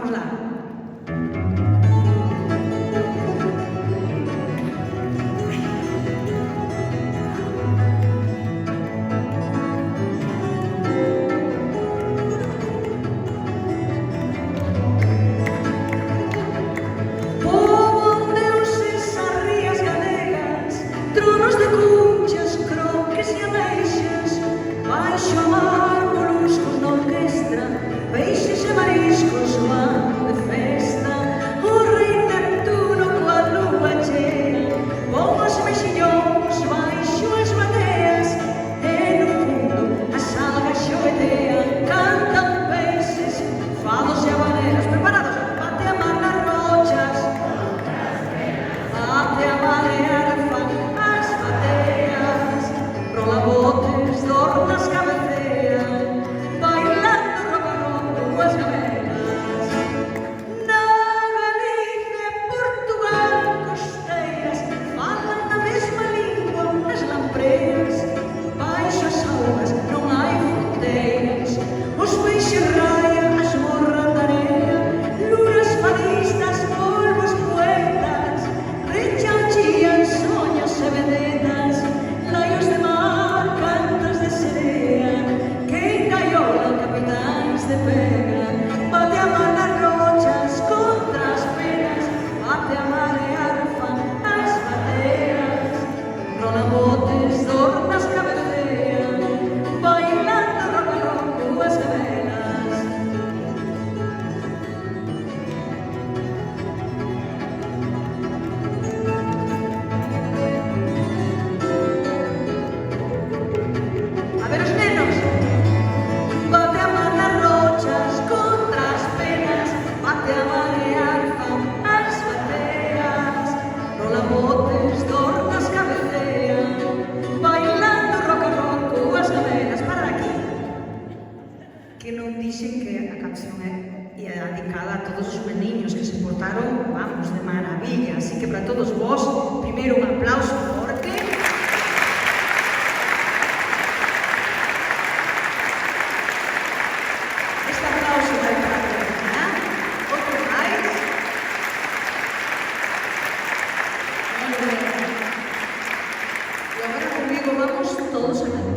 Vamos lá. Tronos de cunchas, croques e ameixas, baixo a mar, moluscos na orquestra, peixes e mariscos van de festa. O rei Neptuno coa lúa chea, con os mexillóns baixo as bateas, e no fundo as algas xoetean, cantan peixes, fados e habaneras. Preparados? Bate a mar nas rochas, bate a balear as bateas, rolabotes, dornas cabecean, bailando roca roca coas gabelas. Na Galicia e Portugal costeiras, falan na mesma lingua as lampreiras, baixo as augas non hai fronteiras, os peixes raian, as morras de area, lunas fadistas, polvos poetas, rechan, chían, soñas e vedetas, laios de mar, cantas de serea, que engaiolan capitáns de pega. Bate a mar nas rochas contra as penas, bate a mar e arfan as bateas, rolabotes, dornas cabecean, bailando roca roca coas gabelas. A ver os nenos. Bate a mar nas rochas contra as penas, bate a mar e arfan as bateas, rolabotes, dornas cabecean, bailando roca roca coas gabelas. Para aquí. Que non dixen que a canción é dedicada a todos os meniños que se portaron, vamos, de maravilla. Así que para todos vos, primeiro un aplauso forte. Este aplauso vai para a Cristina. Outro máis. Moi ben. E agora comigo vamos todos a cantar.